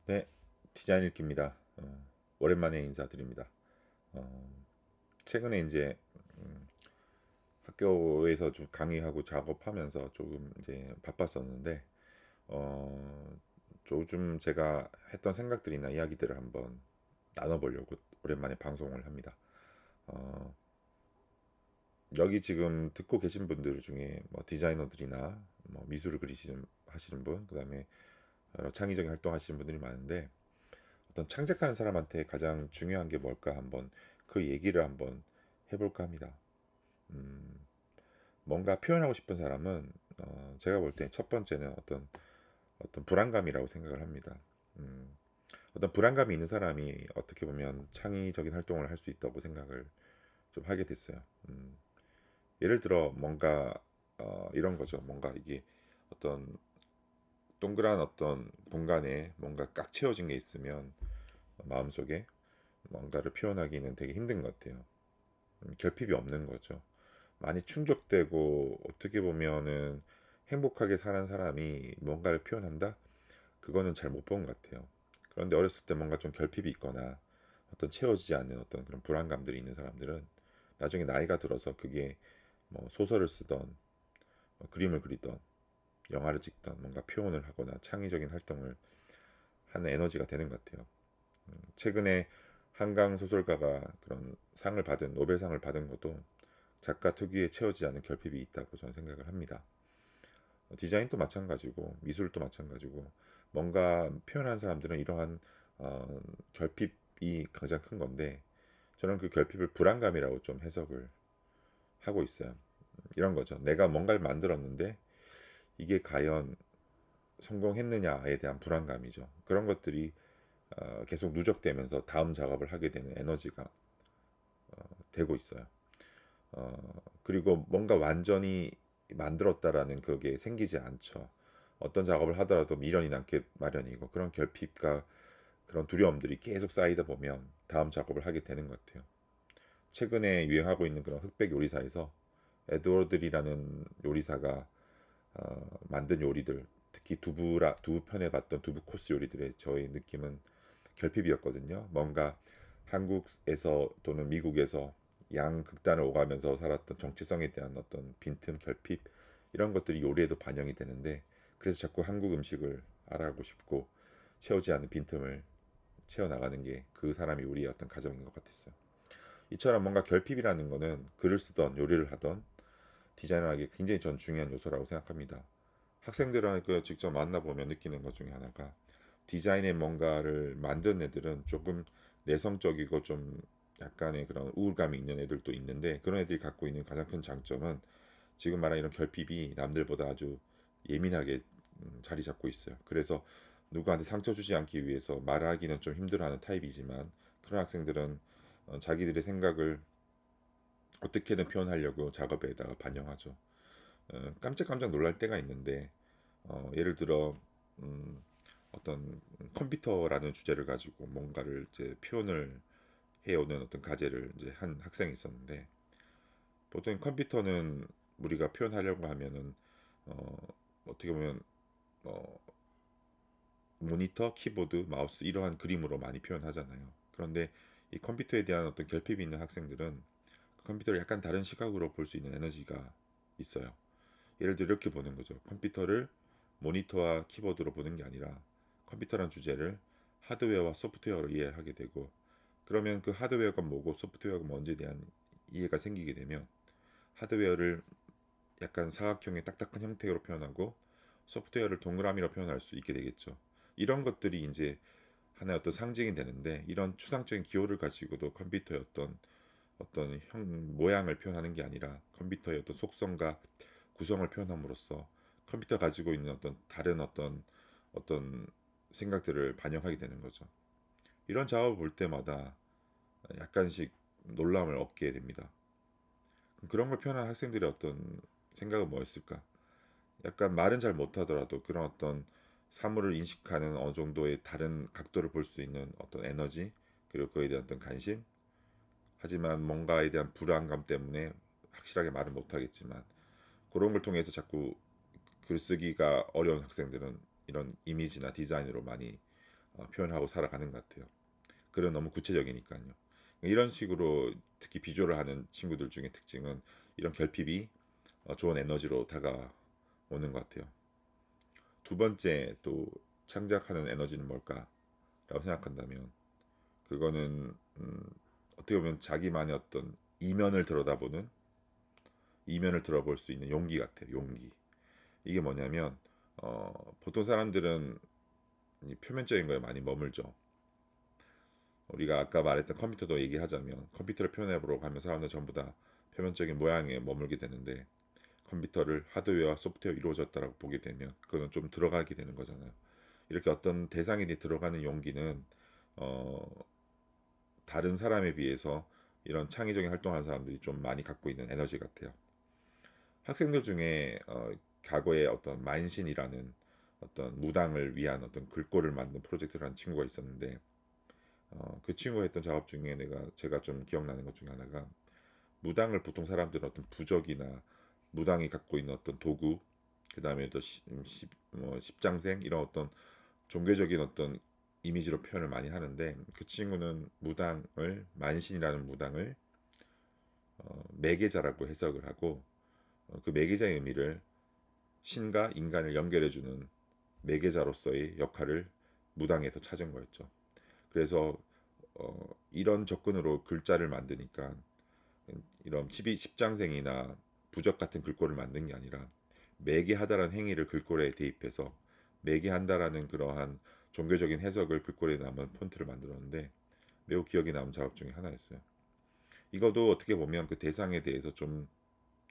네, 디자인 읽기입니다. 오랜만에 인사드립니다. 어, 최근에 이제 학교에서 좀 강의하고 작업하면서 조금 이제 바빴었는데, 어, 요즘 제가 했던 생각들이나 이야기들을 한번 나눠보려고 오랜만에 방송을 합니다. 어, 여기 지금 듣고 계신 분들 중에 뭐 디자이너들이나 뭐 미술을 그리시는 하시는 분, 그다음에 여러 창의적인 활동하시는 분들이 많은데, 어떤 창작하는 사람한테 가장 중요한 게 뭘까 한번 그 얘기를 한번 해볼까 합니다. 음, 뭔가 표현하고 싶은 사람은 제가 볼 때 첫 번째는 어떤 불안감이라고 생각을 합니다. 음, 어떤 불안감이 있는 사람이 어떻게 보면 창의적인 활동을 할 수 있다고 생각을 좀 하게 됐어요. 예를 들어 뭔가 이런 거죠. 뭔가 이게 어떤 동그란 어떤 공간에 뭔가 꽉 채워진 게 있으면 마음속에 뭔가를 표현하기는 되게 힘든 것 같아요. 결핍이 없는 거죠. 많이 충족되고 어떻게 보면은 행복하게 사는 사람이 뭔가를 표현한다? 그거는 잘 못 본 것 같아요. 그런데 어렸을 때 뭔가 좀 결핍이 있거나 어떤 채워지지 않는 어떤 그런 불안감들이 있는 사람들은 나중에 나이가 들어서 그게 뭐 소설을 쓰던 그림을 그리던 영화를 찍던 뭔가 표현을 하거나 창의적인 활동을 하는 에너지가 되는 것 같아요. 최근에 한강 소설가가 그런 상을 받은 노벨상을 받은 것도 작가 특유의 채워지지 않은 결핍이 있다고 저는 생각을 합니다. 디자인도 마찬가지고 미술도 마찬가지고 뭔가 표현하는 사람들은 이러한 어, 결핍이 가장 큰 건데 저는 그 결핍을 불안감이라고 좀 해석을 하고 있어요. 이런 거죠. 내가 뭔가를 만들었는데 이게 과연 성공했느냐에 대한 불안감이죠. 그런 것들이 계속 누적되면서 다음 작업을 하게 되는 에너지가 되고 있어요. 그리고 뭔가 완전히 만들었다라는 그게 생기지 않죠. 어떤 작업을 하더라도 미련이 남게 마련이고 그런 결핍과 그런 두려움들이 계속 쌓이다 보면 다음 작업을 하게 되는 것 같아요. 최근에 유행하고 있는 그런 흑백 요리사에서 에드워드리라는 요리사가 만든 요리들, 특히 두부 편에 봤던 두부 코스 요리들의 저의 느낌은 결핍이었거든요. 뭔가 한국에서 또는 미국에서 양극단을 오가면서 살았던 정체성에 대한 어떤 빈틈, 결핍 이런 것들이 요리에도 반영이 되는데 그래서 자꾸 한국 음식을 알아가고 싶고 채우지 않는 빈틈을 채워나가는 게 그 사람이 우리의 어떤 가정인 것 같았어요. 이처럼 뭔가 결핍이라는 거는 글을 쓰던 요리를 하던 디자이너에게 굉장히 전 중요한 요소라고 생각합니다. 학생들하고 직접 만나보면 느끼는 것 중에 하나가 디자인의 뭔가를 만든 애들은 조금 내성적이고 좀 약간의 그런 우울감이 있는 애들도 있는데 그런 애들이 갖고 있는 가장 큰 장점은 지금 말한 이런 결핍이 남들보다 아주 예민하게 자리 잡고 있어요. 그래서 누구한테 상처 주지 않기 위해서 말하기는 좀 힘들어하는 타입이지만 그런 학생들은 자기들의 생각을 어떻게든 표현하려고 작업에다가 반영하죠. 깜짝깜짝 놀랄 때가 있는데 예를 들어 음, 어떤 컴퓨터라는 주제를 가지고 뭔가를 이제 표현을 해오는 어떤 과제를 이제 한 학생이 있었는데 보통 컴퓨터는 우리가 표현하려고 하면은 어, 어떻게 보면 어, 모니터, 키보드, 마우스 이러한 그림으로 많이 표현하잖아요. 그런데 이 컴퓨터에 대한 어떤 결핍이 있는 학생들은 컴퓨터를 약간 다른 시각으로 볼 수 있는 에너지가 있어요. 예를 들어 이렇게 보는 거죠. 컴퓨터를 모니터와 키보드로 보는 게 아니라 컴퓨터란 주제를 하드웨어와 소프트웨어로 이해하게 되고 그러면 그 하드웨어가 뭐고 소프트웨어가 뭔지에 대한 이해가 생기게 되면 하드웨어를 약간 사각형의 딱딱한 형태로 표현하고 소프트웨어를 동그라미로 표현할 수 있게 되겠죠. 이런 것들이 이제 하나의 어떤 상징이 되는데 이런 추상적인 기호를 가지고도 컴퓨터의 어떤 모양을 표현하는 게 아니라 컴퓨터의 어떤 속성과 구성을 표현함으로써 컴퓨터 가지고 있는 어떤 다른 어떤 생각들을 반영하게 되는 거죠. 이런 작업을 볼 때마다 약간씩 놀람을 얻게 됩니다. 그런 걸 표현한 학생들의 어떤 생각은 뭐였을까? 약간 말은 잘 못하더라도 그런 어떤 사물을 인식하는 어느 정도의 다른 각도를 볼 수 있는 어떤 에너지 그리고 그에 대한 어떤 관심 하지만 뭔가에 대한 불안감 때문에 확실하게 말을 못하겠지만 그런 걸 통해서 자꾸 글쓰기가 어려운 학생들은 이런 이미지나 디자인으로 많이 표현하고 살아가는 것 같아요. 글은 너무 구체적이니까요. 이런 식으로 특히 비주얼을 하는 친구들 중에 특징은 이런 결핍이 좋은 에너지로 다가오는 것 같아요. 두 번째 또 창작하는 에너지는 뭘까라고 생각한다면 그거는 어떻게 보면 자기만의 어떤 이면을 들어볼 수 있는 용기 같아요. 용기. 이게 뭐냐면 보통 사람들은 이 표면적인 거에 많이 머물죠. 우리가 아까 말했던 컴퓨터도 얘기하자면 컴퓨터를 표현해보려고 하면 사람들 전부 다 표면적인 모양에 머물게 되는데 컴퓨터를 하드웨어와 소프트웨어 이루어졌다라고 보게 되면 그건 좀 들어가게 되는 거잖아요. 이렇게 어떤 대상이 들어가는 용기는 어, 다른 사람에 비해서 이런 창의적인 활동하는 사람들이 좀 많이 갖고 있는 에너지 같아요. 학생들 중에 과거에 어떤 만신이라는 어떤 무당을 위한 어떤 글꼴을 만든 프로젝트를 한 친구가 있었는데 그 친구가 했던 작업 중에 제가 좀 기억나는 것 중에 하나가 무당을 보통 사람들은 어떤 부적이나 무당이 갖고 있는 어떤 도구 그 다음에 또 십장생 이런 어떤 종교적인 어떤 이미지로 표현을 많이 하는데 그 친구는 무당을 만신이라는 무당을 매개자라고 해석을 하고 그 매개자의 의미를 신과 인간을 연결해주는 매개자로서의 역할을 무당에서 찾은 거였죠. 그래서 이런 접근으로 글자를 만드니까 이런 십장생이나 부적 같은 글꼴을 만든 게 아니라 매개하다라는 행위를 글꼴에 대입해서 매개한다라는 그러한 종교적인 해석을 글꼴에 남은 폰트를 만들었는데 매우 기억에 남은 작업 중에 하나였어요. 이것도 어떻게 보면 그 대상에 대해서 좀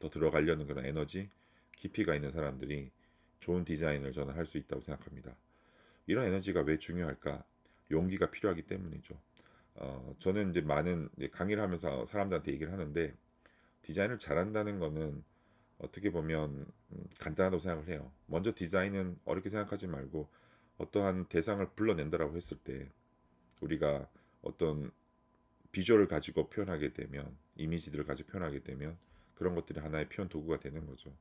더 들어가려는 그런 에너지, 깊이가 있는 사람들이 좋은 디자인을 저는 할 수 있다고 생각합니다. 이런 에너지가 왜 중요할까? 용기가 필요하기 때문이죠. 저는 이제 많은 이제 강의를 하면서 사람들한테 얘기를 하는데 디자인을 잘한다는 거는 어떻게 보면 간단하다고 생각을 해요. 먼저 디자인은 어렵게 생각하지 말고 어떠한 대상을 불러낸다라고 했을 때 우리가 어떤 비주얼을 가지고 표현하게 되면 이미지들을 가지고 표현하게 되면 그런 것들이 하나의 표현 도구가 되는 거죠.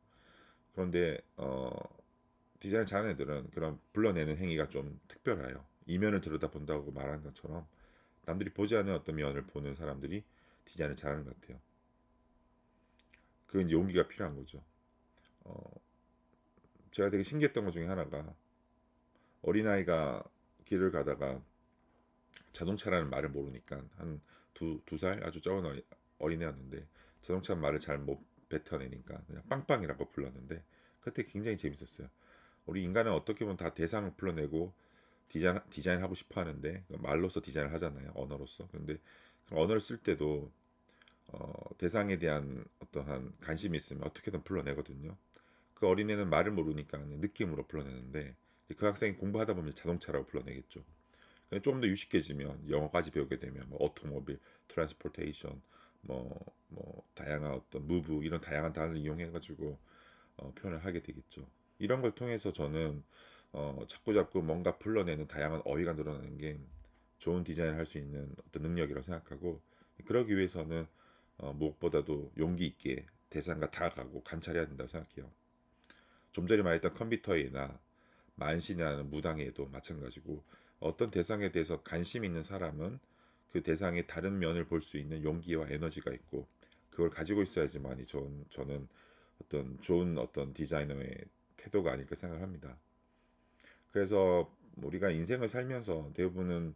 그런데 디자인 잘하는 애들은 그런 불러내는 행위가 좀 특별해요. 이면을 들여다본다고 말하는 것처럼 남들이 보지 않는 어떤 면을 보는 사람들이 디자인을 잘하는 것 같아요. 그건 용기가 필요한 거죠. 어, 제가 되게 신기했던 것 중에 하나가 어린아이가 길을 가다가 자동차라는 말을 모르니까 한 두 살 아주 적은 어린애였는데 자동차 말을 잘 못 뱉어내니까 그냥 빵빵이라고 불렀는데 그때 굉장히 재밌었어요. 우리 인간은 어떻게 보면 다 대상을 불러내고 디자인하고 싶어 하는데 말로서 디자인을 하잖아요. 언어로서. 근데 언어를 쓸 때도 대상에 대한 어떠한 관심이 있으면 어떻게든 불러내거든요. 그 어린애는 말을 모르니까 느낌으로 불러내는데 그 학생이 공부하다 보면 자동차라고 불러내겠죠. 조금 더 유식해지면 영어까지 배우게 되면 뭐 오토모빌, 트랜스포테이션, 다양한 어떤 무브 이런 다양한 단어를 이용해 가지고 표현을 하게 되겠죠. 이런 걸 통해서 저는 자꾸 뭔가 불러내는 다양한 어휘가 늘어나는 게 좋은 디자인을 할 수 있는 어떤 능력이라고 생각하고 그러기 위해서는 무엇보다도 용기 있게 대상과 다가가고 관찰해야 된다고 생각해요. 좀 전에 말했던 컴퓨터에나 만신이라는 무당에도 마찬가지고 어떤 대상에 대해서 관심 있는 사람은 그 대상의 다른 면을 볼 수 있는 용기와 에너지가 있고 그걸 가지고 있어야지만이 저는 어떤 좋은 어떤 디자이너의 태도가 아닐까 생각을 합니다. 그래서 우리가 인생을 살면서 대부분은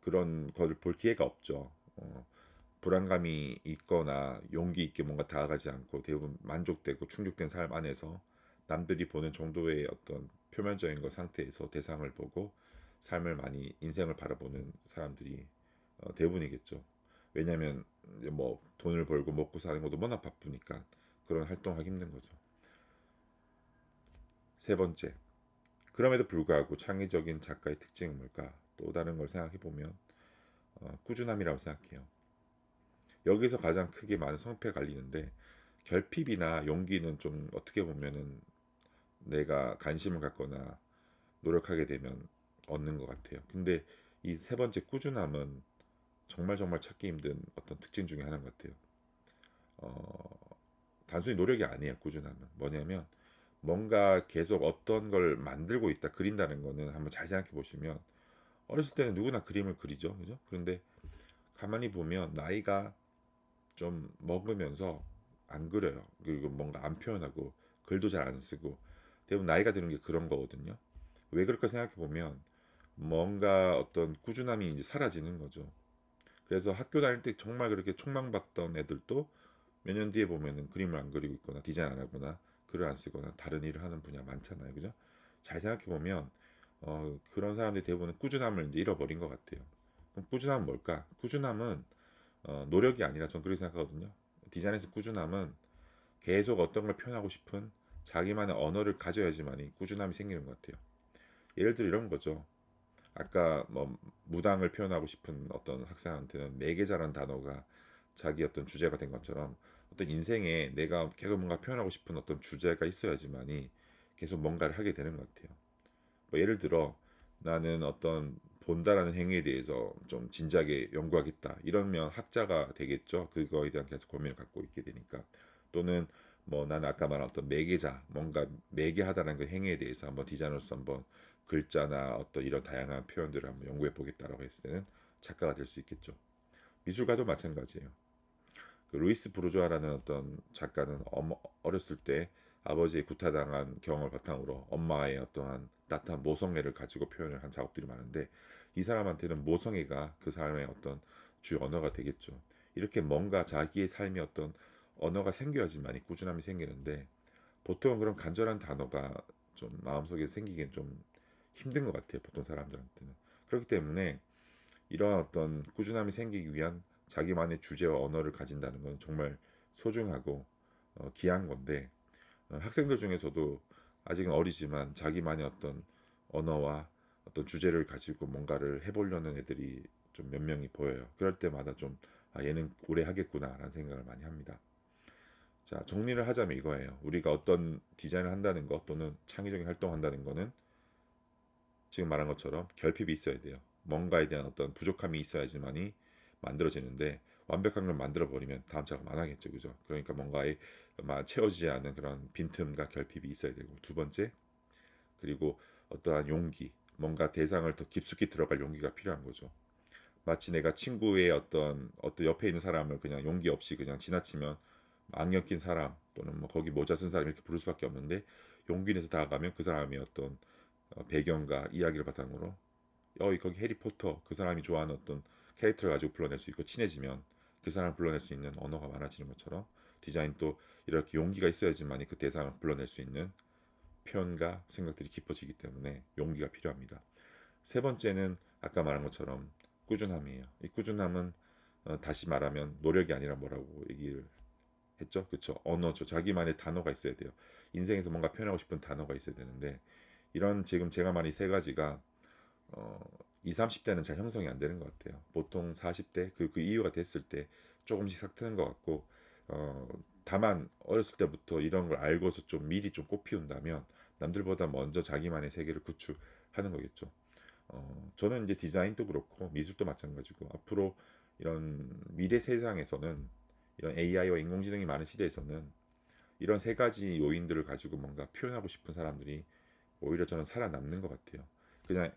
그런 거를 볼 기회가 없죠. 불안감이 있거나 용기 있게 뭔가 다가가지 않고 대부분 만족되고 충족된 삶 안에서 남들이 보는 정도의 어떤 표면적인 것 상태에서 대상을 보고 삶을 많이 인생을 바라보는 사람들이 대부분이겠죠. 왜냐하면 이제 뭐 돈을 벌고 먹고 사는 것도 워낙 바쁘니까 그런 활동하기 힘든 거죠. 세 번째, 그럼에도 불구하고 창의적인 작가의 특징은 뭘까? 또 다른 걸 생각해 보면 꾸준함이라고 생각해요. 여기서 가장 크게 많은 성패가 갈리는데 결핍이나 용기는 좀 어떻게 보면은 내가 관심을 갖거나 노력하게 되면 얻는 것 같아요. 근데 이 세 번째 꾸준함은 정말 정말 찾기 힘든 어떤 특징 중에 하나인 것 같아요. 어, 단순히 노력이 아니에요. 꾸준함은 뭐냐면 뭔가 계속 어떤 걸 만들고 있다, 그린다는 거는 한번 잘 생각해 보시면 어렸을 때는 누구나 그림을 그리죠, 그죠? 그런데 가만히 보면 나이가 좀 먹으면서 안 그려요. 그리고 뭔가 안 표현하고 글도 잘 안 쓰고 대부분 나이가 드는 게 그런 거거든요. 왜 그럴까 생각해 보면 뭔가 어떤 꾸준함이 이제 사라지는 거죠. 그래서 학교 다닐 때 정말 그렇게 촉망받던 애들도 몇 년 뒤에 보면은 그림을 안 그리고 있거나 디자인 안 하거나 글을 안 쓰거나 다른 일을 하는 분야 많잖아요. 그죠? 잘 생각해 보면 그런 사람들이 대부분 꾸준함을 이제 잃어버린 것 같아요. 그럼 꾸준함은 뭘까? 꾸준함은 노력이 아니라 전 그렇게 생각하거든요. 디자인에서 꾸준함은 계속 어떤 걸 표현하고 싶은 자기만의 언어를 가져야지만이 꾸준함이 생기는 것 같아요. 예를 들어 이런 거죠. 아까 뭐 무당을 표현하고 싶은 어떤 학생한테는 매개자라는 단어가 자기 어떤 주제가 된 것처럼 어떤 인생에 내가 계속 뭔가 표현하고 싶은 어떤 주제가 있어야지만이 계속 뭔가를 하게 되는 것 같아요. 뭐 예를 들어 나는 어떤 본다라는 행위에 대해서 좀 진지하게 연구하겠다 이러면 학자가 되겠죠. 그거에 대한 계속 고민을 갖고 있게 되니까. 또는 뭐 나는 아까 말한 어떤 매개자 뭔가 매개하다는 그 행위에 대해서 한번 디자이너로서 한번 글자나 어떤 이런 다양한 표현들을 한번 연구해 보겠다라고 했을 때는 작가가 될 수 있겠죠. 미술가도 마찬가지예요. 그 루이스 부르조아라는 어떤 작가는 어렸을 때 아버지의 구타당한 경험을 바탕으로 엄마의 어떠한 따뜻한 모성애를 가지고 표현을 한 작업들이 많은데 이 사람한테는 모성애가 그 사람의 어떤 주요 언어가 되겠죠. 이렇게 뭔가 자기의 삶의 어떤 언어가 생겨야지만이 꾸준함이 생기는데 보통 그런 간절한 단어가 좀 마음속에 생기기엔 좀 힘든 것 같아요. 보통 사람들한테는. 그렇기 때문에 이러한 어떤 꾸준함이 생기기 위한 자기만의 주제와 언어를 가진다는 건 정말 소중하고 귀한 건데 학생들 중에서도 아직은 어리지만 자기만의 어떤 언어와 어떤 주제를 가지고 뭔가를 해보려는 애들이 좀 몇 명이 보여요. 그럴 때마다 좀 아, 얘는 오래 하겠구나라는 생각을 많이 합니다. 자, 정리를 하자면 이거예요. 우리가 어떤 디자인을 한다는 것 또는 창의적인 활동을 한다는 거는 지금 말한 것처럼 결핍이 있어야 돼요. 뭔가에 대한 어떤 부족함이 있어야지만이 만들어지는데 완벽한 걸 만들어 버리면 다음 작업 안 하겠죠, 그죠? 그러니까 뭔가에 채워지지 않은 그런 빈틈과 결핍이 있어야 되고 두 번째 그리고 어떠한 용기, 뭔가 대상을 더 깊숙이 들어갈 용기가 필요한 거죠. 마치 내가 친구의 어떤 옆에 있는 사람을 그냥 용기 없이 그냥 지나치면 악력 낀 사람 또는 뭐 거기 모자 쓴 사람 이렇게 부를 수밖에 없는데 용기 내서 다가가면 그 사람의 어떤 배경과 이야기를 바탕으로 거기 해리포터 그 사람이 좋아하는 어떤 캐릭터를 가지고 불러낼 수 있고 친해지면 그 사람을 불러낼 수 있는 언어가 많아지는 것처럼 디자인도 이렇게 용기가 있어야지만이 그 대상을 불러낼 수 있는 표현과 생각들이 깊어지기 때문에 용기가 필요합니다. 세 번째는 아까 말한 것처럼 꾸준함이에요. 이 꾸준함은 다시 말하면 노력이 아니라 뭐라고 얘기를 했죠? 그쵸? 언어죠. 자기만의 단어가 있어야 돼요. 인생에서 뭔가 표현하고 싶은 단어가 있어야 되는데 이런 지금 제가 말한 이 세 가지가 어, 20, 30대는 잘 형성이 안 되는 것 같아요. 보통 40대 그 이유가 됐을 때 조금씩 삭트는 것 같고 어, 다만 어렸을 때부터 이런 걸 알고서 좀 미리 좀 꽃피운다면 남들보다 먼저 자기만의 세계를 구축하는 거겠죠. 저는 이제 디자인도 그렇고 미술도 마찬가지고 앞으로 이런 미래 세상에서는 이런 AI와 인공지능이 많은 시대에서는 이런 세 가지 요인들을 가지고 뭔가 표현하고 싶은 사람들이 오히려 저는 살아남는 것 같아요. 그냥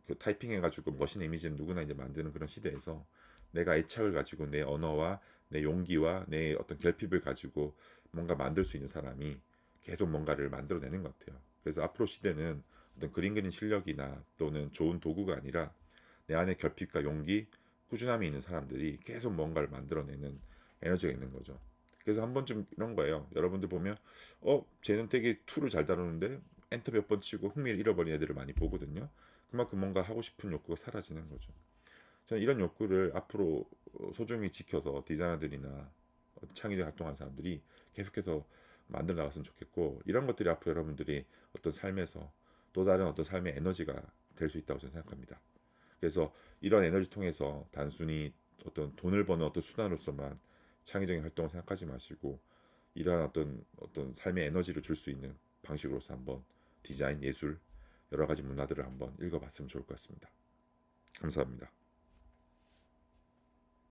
그 타이핑 해가지고 멋있는 이미지는 누구나 이제 만드는 그런 시대에서 내가 애착을 가지고 내 언어와 내 용기와 내 어떤 결핍을 가지고 뭔가 만들 수 있는 사람이 계속 뭔가를 만들어내는 것 같아요. 그래서 앞으로 시대는 어떤 그림 그리는 실력이나 또는 좋은 도구가 아니라 내 안에 결핍과 용기, 꾸준함이 있는 사람들이 계속 뭔가를 만들어내는 에너지가 있는 거죠. 그래서 한 번쯤 이런 거예요. 여러분들 보면 쟤는 되게 툴을 잘 다루는데 엔터 몇 번 치고 흥미를 잃어버린 애들을 많이 보거든요. 그만큼 뭔가 하고 싶은 욕구가 사라지는 거죠. 저는 이런 욕구를 앞으로 소중히 지켜서 디자이너들이나 창의적 활동하는 사람들이 계속해서 만들어 나갔으면 좋겠고 이런 것들이 앞으로 여러분들이 어떤 삶에서 또 다른 어떤 삶의 에너지가 될 수 있다고 저는 생각합니다. 그래서 이런 에너지 통해서 단순히 어떤 돈을 버는 어떤 수단으로서만 창의적인 활동을 생각하지 마시고 이러한 어떤 삶의 에너지를 줄 수 있는 방식으로서 한번 디자인, 예술 여러 가지 문화들을 한번 읽어봤으면 좋을 것 같습니다. 감사합니다.